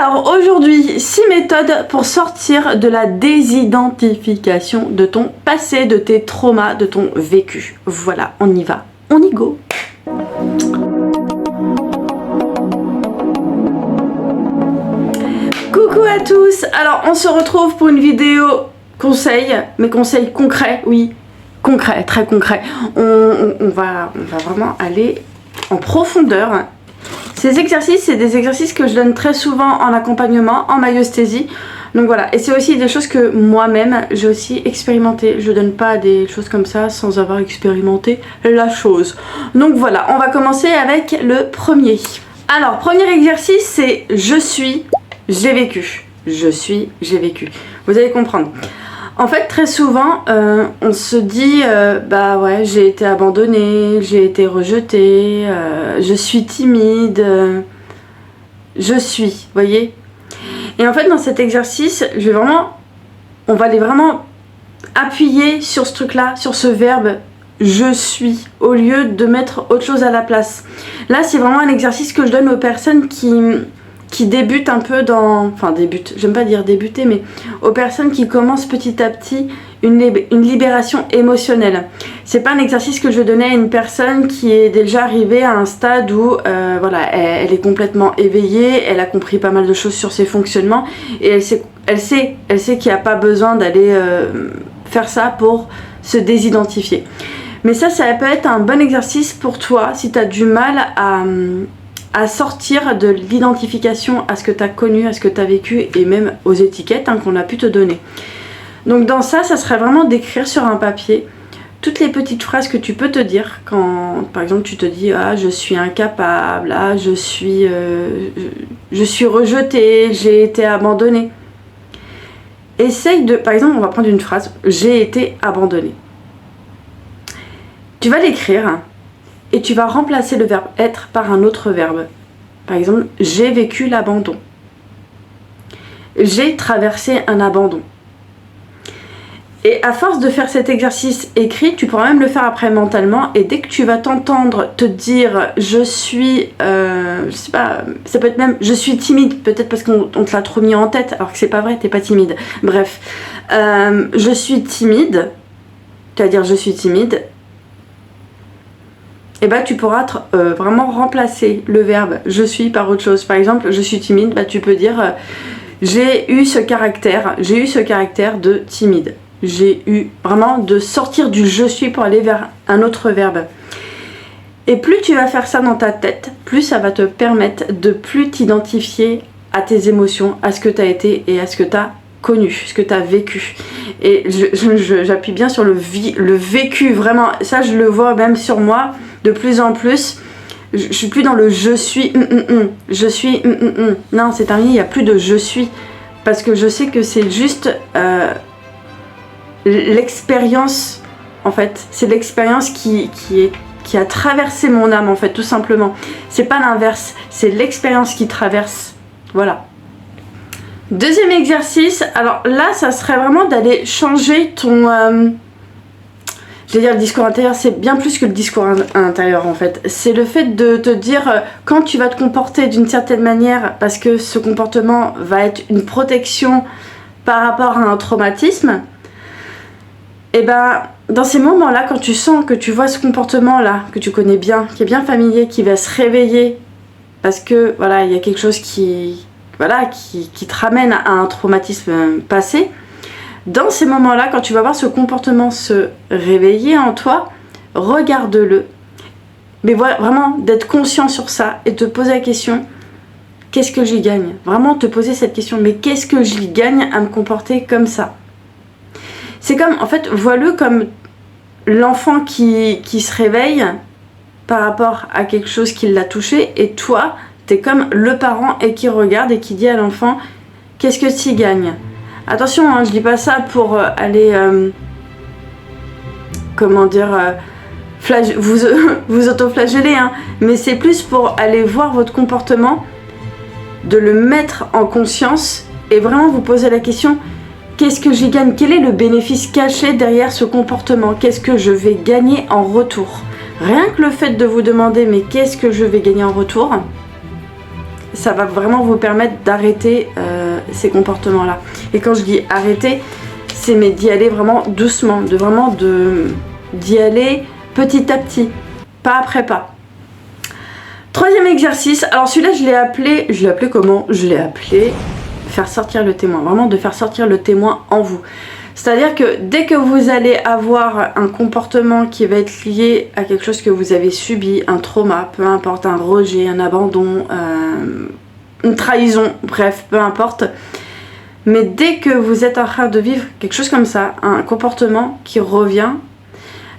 Alors aujourd'hui, 6 méthodes pour sortir de la désidentification de ton passé, de tes traumas, de ton vécu. Voilà, on y va, on y go. Coucou à tous, alors on se retrouve pour une vidéo conseil, mais conseil concret, oui, concret, très concret. On va vraiment aller en profondeur. Ces exercices, c'est des exercices que je donne très souvent en accompagnement, en maïeusthésie. Donc voilà, et c'est aussi des choses que moi-même, j'ai aussi expérimenté. Je donne pas des choses comme ça sans avoir expérimenté la chose. Donc voilà, on va commencer avec le premier. Alors, premier exercice, c'est je suis, j'ai vécu. Je suis, j'ai vécu. Vous allez comprendre. En fait, très souvent, on se dit, bah ouais, j'ai été abandonnée, j'ai été rejetée, je suis timide, je suis, vous voyez. Et en fait, dans cet exercice, on va aller vraiment appuyer sur ce truc-là, sur ce verbe je suis, au lieu de mettre autre chose à la place. Là, c'est vraiment un exercice que je donne aux personnes qui débutent un peu j'aime pas dire débuter, mais aux personnes qui commencent petit à petit une libération émotionnelle. C'est pas un exercice que je donnais à une personne qui est déjà arrivée à un stade où voilà, elle est complètement éveillée, elle a compris pas mal de choses sur ses fonctionnements et elle sait qu'il n'y a pas besoin d'aller faire ça pour se désidentifier. Mais ça peut être un bon exercice pour toi si tu as du mal à sortir de l'identification à ce que tu as connu, à ce que tu as vécu et même aux étiquettes qu'on a pu te donner. Donc dans ça serait vraiment d'écrire sur un papier toutes les petites phrases que tu peux te dire quand, par exemple, tu te dis « Ah, je suis incapable, ah, je suis rejetée, j'ai été abandonnée ». Essaye de, par exemple, on va prendre une phrase « J'ai été abandonnée ». Tu vas l'écrire et tu vas remplacer le verbe être par un autre verbe. Par exemple, j'ai vécu l'abandon. J'ai traversé un abandon. Et à force de faire cet exercice écrit, tu pourras même le faire après mentalement. Et dès que tu vas t'entendre te dire je suis, je sais pas, ça peut être même je suis timide, peut-être parce qu'on te l'a trop mis en tête, alors que c'est pas vrai, t'es pas timide. Bref, je suis timide, tu vas dire je suis timide. Et bah tu pourras vraiment remplacer le verbe je suis par autre chose. Par exemple, je suis timide, bah tu peux dire j'ai eu ce caractère de timide. J'ai eu vraiment de sortir du je suis pour aller vers un autre verbe. Et plus tu vas faire ça dans ta tête, plus ça va te permettre de plus t'identifier à tes émotions, à ce que tu as été et à ce que tu as connu, ce que tu as vécu. Et j'appuie bien sur le vécu, vraiment. Ça, je le vois même sur moi de plus en plus. Je suis plus dans le je suis, je suis, Non, c'est terminé, il n'y a plus de je suis. Parce que je sais que c'est juste l'expérience, en fait. C'est l'expérience qui a traversé mon âme, en fait, tout simplement. C'est pas l'inverse, c'est l'expérience qui traverse. Voilà. Deuxième exercice, alors là, ça serait vraiment d'aller changer ton... je vais dire le discours intérieur, c'est bien plus que le discours intérieur en fait. C'est le fait de te dire quand tu vas te comporter d'une certaine manière parce que ce comportement va être une protection par rapport à un traumatisme. Et ben dans ces moments-là, quand tu sens que tu vois ce comportement-là, que tu connais bien, qui est bien familier, qui va se réveiller parce que voilà, il y a quelque chose qui te ramène à un traumatisme passé. Dans ces moments-là, quand tu vas voir ce comportement se réveiller en toi, regarde-le. Mais voilà, vraiment d'être conscient sur ça et te poser la question, qu'est-ce que j'y gagne? Vraiment te poser cette question, mais qu'est-ce que j'y gagne à me comporter comme ça? C'est comme, en fait, vois-le comme l'enfant qui se réveille par rapport à quelque chose qui l'a touché et toi, t'es comme le parent et qui regarde et qui dit à l'enfant, qu'est-ce que tu y gagnes? Attention, je dis pas ça pour aller, vous auto-flageller, mais c'est plus pour aller voir votre comportement, de le mettre en conscience et vraiment vous poser la question, qu'est-ce que j'y gagne? Quel est le bénéfice caché derrière ce comportement? Qu'est-ce que je vais gagner en retour? Rien que le fait de vous demander, mais qu'est-ce que je vais gagner en retour? ça va vraiment vous permettre d'arrêter ces comportements-là. Et quand je dis arrêter, c'est mais d'y aller vraiment doucement, d'y aller petit à petit, pas après pas. Troisième exercice, alors celui-là je l'ai appelé comment? Je l'ai appelé faire sortir le témoin, vraiment de faire sortir le témoin en vous. C'est-à-dire que dès que vous allez avoir un comportement qui va être lié à quelque chose que vous avez subi, un trauma, peu importe, un rejet, un abandon, une trahison, bref, peu importe. Mais dès que vous êtes en train de vivre quelque chose comme ça, un comportement qui revient,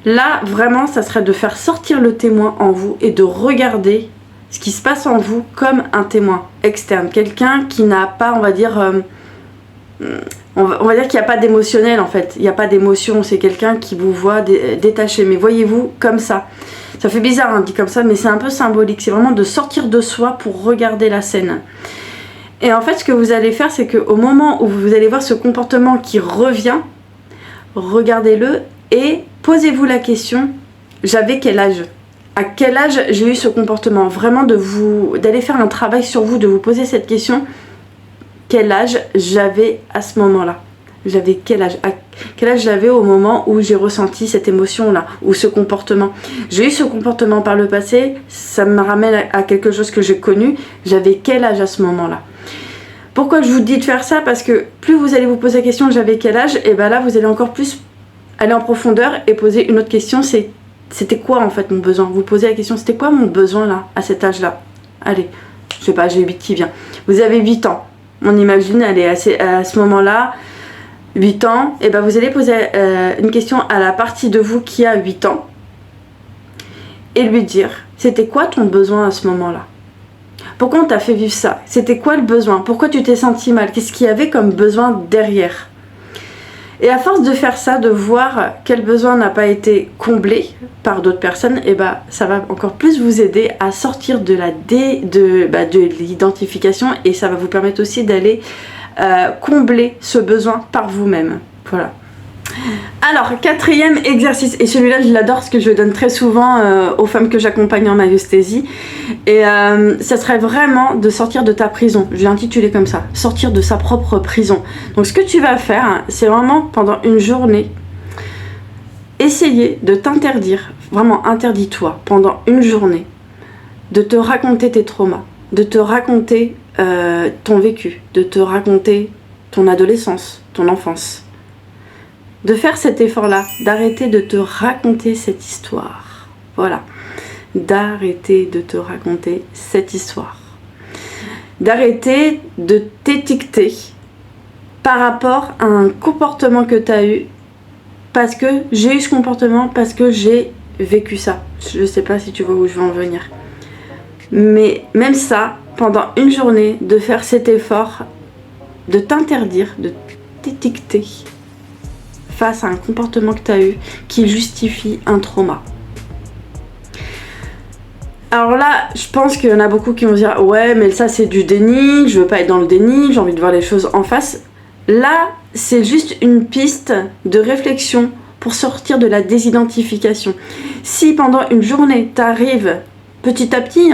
là vraiment ça serait de faire sortir le témoin en vous et de regarder ce qui se passe en vous comme un témoin externe. Quelqu'un qui n'a pas, on va dire... on va dire qu'il n'y a pas d'émotionnel en fait, il n'y a pas d'émotion, c'est quelqu'un qui vous voit détaché, mais voyez-vous comme ça. Ça fait bizarre hein, dit comme ça, mais c'est un peu symbolique, c'est vraiment de sortir de soi pour regarder la scène. Et en fait ce que vous allez faire, c'est qu'au moment où vous allez voir ce comportement qui revient, regardez-le et posez-vous la question, j'avais quel âge ? À quel âge j'ai eu ce comportement ? Vraiment d'aller faire un travail sur vous, de vous poser cette question. Quel âge j'avais à ce moment-là? J'avais quel âge? À quel âge j'avais au moment où j'ai ressenti cette émotion-là, ou ce comportement? J'ai eu ce comportement par le passé, ça me ramène à quelque chose que j'ai connu. J'avais quel âge à ce moment-là? Pourquoi je vous dis de faire ça? Parce que plus vous allez vous poser la question j'avais quel âge, et bien là vous allez encore plus aller en profondeur et poser une autre question, c'était quoi en fait mon besoin? Vous posez la question, c'était quoi mon besoin là, à cet âge-là? Allez, je sais pas, j'ai 8 qui vient. Vous avez 8 ans. On imagine, elle est à ce moment-là, 8 ans, et ben vous allez poser une question à la partie de vous qui a 8 ans et lui dire, c'était quoi ton besoin à ce moment-là? Pourquoi on t'a fait vivre ça? C'était quoi le besoin? Pourquoi tu t'es senti mal? Qu'est-ce qu'il y avait comme besoin derrière? Et à force de faire ça, de voir quel besoin n'a pas été comblé par d'autres personnes, et ben ça va encore plus vous aider à sortir de l'identification, et ça va vous permettre aussi d'aller combler ce besoin par vous-même. Voilà. Alors, quatrième exercice, et celui-là je l'adore parce que je le donne très souvent aux femmes que j'accompagne en maïeusthésie, et ça serait vraiment de sortir de ta prison. Je l'ai intitulé comme ça, sortir de sa propre prison. Donc ce que tu vas faire, c'est vraiment pendant une journée, essayer de t'interdire, vraiment interdis-toi pendant une journée, de te raconter tes traumas, de te raconter ton vécu, de te raconter ton adolescence, ton enfance. De faire cet effort-là, d'arrêter de te raconter cette histoire. Voilà. D'arrêter de te raconter cette histoire. D'arrêter de t'étiqueter par rapport à un comportement que tu as eu, parce que j'ai eu ce comportement, parce que j'ai vécu ça. Je ne sais pas si tu vois où je veux en venir. Mais même ça, pendant une journée, de faire cet effort, de t'interdire, de t'étiqueter face à un comportement que tu as eu qui justifie un trauma. Alors là, je pense qu'il y en a beaucoup qui vont dire « Ouais, mais ça c'est du déni, je veux pas être dans le déni, j'ai envie de voir les choses en face. » Là, c'est juste une piste de réflexion pour sortir de la désidentification. Si pendant une journée, tu arrives petit à petit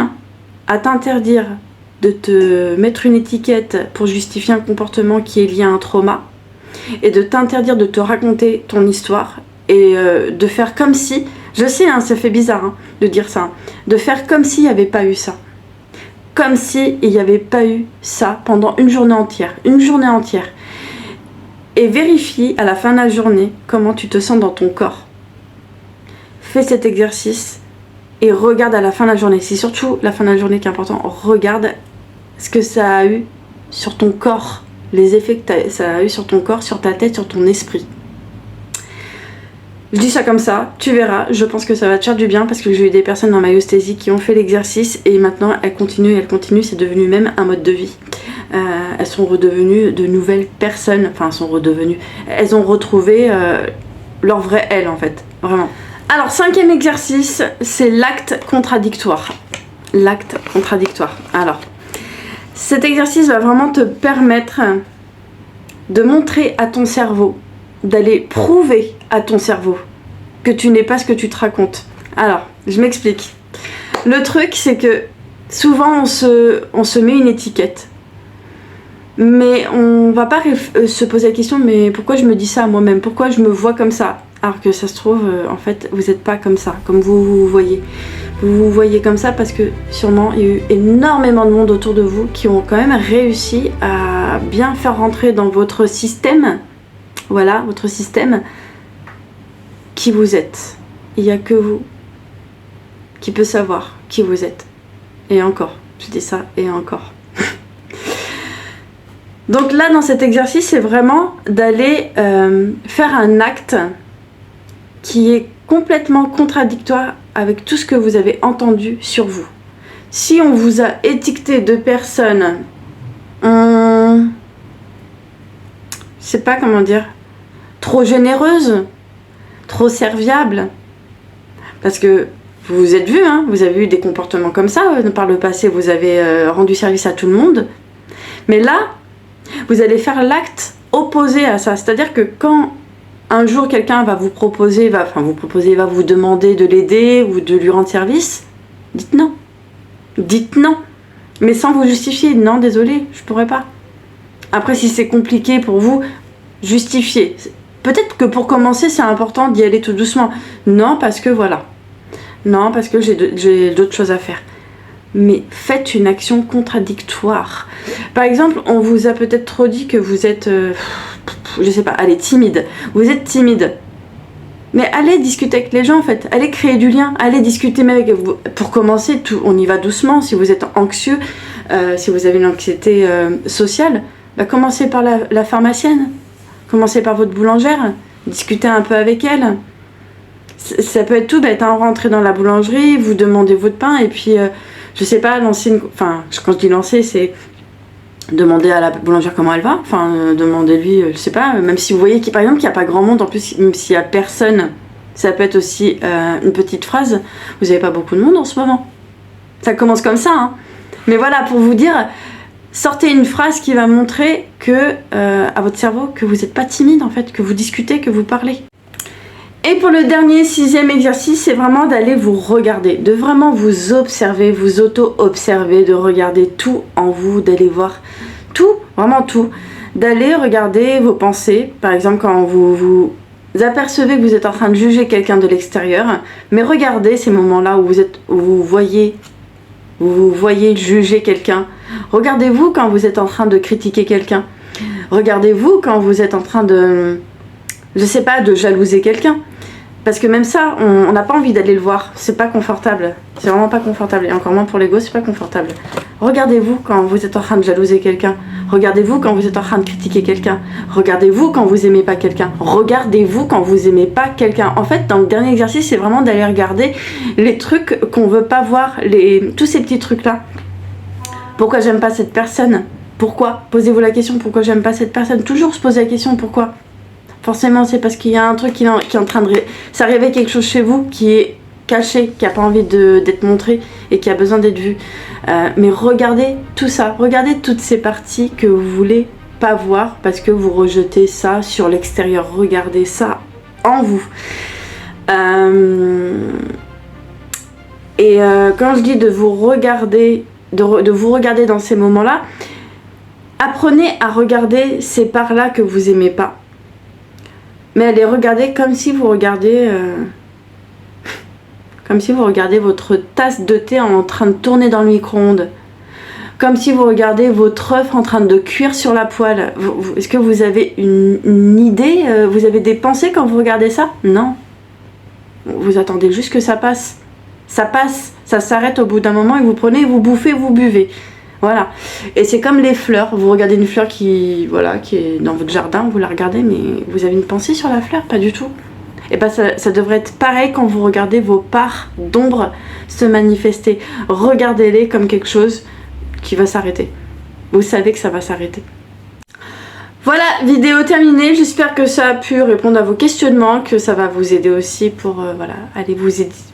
à t'interdire de te mettre une étiquette pour justifier un comportement qui est lié à un trauma, et de t'interdire de te raconter ton histoire, et de faire comme si, je sais ça fait bizarre de dire ça, de faire comme s'il n'y avait pas eu ça, comme s'il n'y avait pas eu ça pendant une journée entière, et vérifie à la fin de la journée comment tu te sens dans ton corps. Fais cet exercice et regarde à la fin de la journée, c'est surtout la fin de la journée qui est important, regarde ce que ça a eu sur ton corps, les effets que ça a eu sur ton corps, sur ta tête, sur ton esprit. Je dis ça comme ça, tu verras, je pense que ça va te faire du bien, parce que j'ai eu des personnes dans maïeusthésie qui ont fait l'exercice et maintenant elles continuent, c'est devenu même un mode de vie. Elles sont redevenues de nouvelles personnes, elles ont retrouvé leur vrai elles en fait, vraiment. Alors, cinquième exercice, c'est l'acte contradictoire. L'acte contradictoire. Alors, cet exercice va vraiment te permettre de montrer à ton cerveau, d'aller prouver à ton cerveau que tu n'es pas ce que tu te racontes. Alors, je m'explique. Le truc, c'est que Souvent, on se met une étiquette. Mais on va pas se poser la question, mais pourquoi je me dis ça à moi-même? Pourquoi je me vois comme ça? Alors que ça se trouve, en fait, vous n'êtes pas comme ça, comme vous vous voyez. Vous vous voyez comme ça parce que sûrement, il y a eu énormément de monde autour de vous qui ont quand même réussi à bien faire rentrer dans votre système, voilà, votre système, qui vous êtes. Il n'y a que vous qui peut savoir qui vous êtes. Et encore, je dis ça, et encore. Donc là, dans cet exercice, c'est vraiment d'aller faire un acte qui est complètement contradictoire avec tout ce que vous avez entendu sur vous. Si on vous a étiqueté de personnes, je sais pas comment dire, trop généreuse, trop serviable, parce que vous vous êtes vu, hein, vous avez eu des comportements comme ça, par le passé vous avez rendu service à tout le monde, mais là, vous allez faire l'acte opposé à ça. C'est-à-dire que quand un jour quelqu'un va vous proposer, va vous demander de l'aider ou de lui rendre service, dites non. Dites non. Mais sans vous justifier. Non, désolé, je pourrais pas. Après, si c'est compliqué pour vous, justifiez. Peut-être que pour commencer, c'est important d'y aller tout doucement. Non, parce que voilà. Non, parce que j'ai d'autres choses à faire. Mais faites une action contradictoire. Par exemple, on vous a peut-être trop dit que vous êtes, je sais pas, allez, timide. Vous êtes timide. Mais allez discuter avec les gens en fait. Allez créer du lien. Allez discuter même avec vous. Pour commencer, on y va doucement. Si vous êtes anxieux, si vous avez une anxiété sociale, bah, commencez par la pharmacienne. Commencez par votre boulangère. Discutez un peu avec elle. Ça peut être tout bête, hein. Rentrez dans la boulangerie, vous demandez votre pain et puis... je sais pas, lancer une... Enfin, quand je dis lancer, c'est demander à la boulangère comment elle va. Enfin, demandez-lui, je sais pas, même si vous voyez par exemple qu'il n'y a pas grand monde, en plus, même s'il y a personne, ça peut être aussi une petite phrase. Vous n'avez pas beaucoup de monde en ce moment. Ça commence comme ça, hein. Mais voilà, pour vous dire, sortez une phrase qui va montrer que, à votre cerveau, que vous n'êtes pas timide, en fait, que vous discutez, que vous parlez. Et pour le dernier, 6e exercice, c'est vraiment d'aller vous regarder, de vraiment vous observer, vous auto-observer, de regarder tout en vous, d'aller voir tout, vraiment tout, d'aller regarder vos pensées, par exemple quand vous apercevez que vous êtes en train de juger quelqu'un de l'extérieur, mais regardez ces moments-là où vous voyez juger quelqu'un. Regardez-vous quand vous êtes en train de critiquer quelqu'un. Regardez-vous quand vous êtes en train de... je sais pas, de jalouser quelqu'un. Parce que même ça, on n'a pas envie d'aller le voir. C'est pas confortable. C'est vraiment pas confortable. Et encore moins pour l'ego, c'est pas confortable. Regardez-vous quand vous êtes en train de jalouser quelqu'un. Regardez-vous quand vous êtes en train de critiquer quelqu'un. Regardez-vous quand vous aimez pas quelqu'un. Regardez-vous quand vous aimez pas quelqu'un. En fait, dans le dernier exercice, c'est vraiment d'aller regarder les trucs qu'on veut pas voir. Tous ces petits trucs-là. Pourquoi j'aime pas cette personne? Pourquoi? Posez-vous la question, pourquoi j'aime pas cette personne? Toujours se poser la question, pourquoi? Forcément, c'est parce qu'il y a un truc qui est en train de... ça réveille quelque chose chez vous qui est caché, qui n'a pas envie d'être montré et qui a besoin d'être vu. Mais regardez tout ça, regardez toutes ces parties que vous voulez pas voir parce que vous rejetez ça sur l'extérieur. Regardez ça en vous. Quand je dis de vous regarder, de vous regarder dans ces moments-là, apprenez à regarder ces parts-là que vous aimez pas. Mais allez regarder comme si vous regardiez votre tasse de thé en train de tourner dans le micro-ondes. Comme si vous regardez votre œuf en train de cuire sur la poêle. Est-ce que vous avez une idée? Vous avez des pensées quand vous regardez ça? Non. Vous attendez juste que ça passe. Ça passe, ça s'arrête au bout d'un moment et vous prenez, vous bouffez, vous buvez. Voilà. Et c'est comme les fleurs. Vous regardez une fleur qui est dans votre jardin, vous la regardez, mais vous avez une pensée sur la fleur? Pas du tout. Et bien ça devrait être pareil quand vous regardez vos parts d'ombre se manifester. Regardez-les comme quelque chose qui va s'arrêter. Vous savez que ça va s'arrêter. Voilà, vidéo terminée. J'espère que ça a pu répondre à vos questionnements, que ça va vous aider aussi pour aller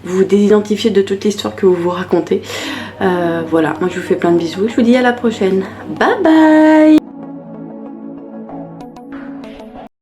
vous désidentifier de toute l'histoire que vous vous racontez. Voilà, moi je vous fais plein de bisous. Je vous dis à la prochaine. Bye bye!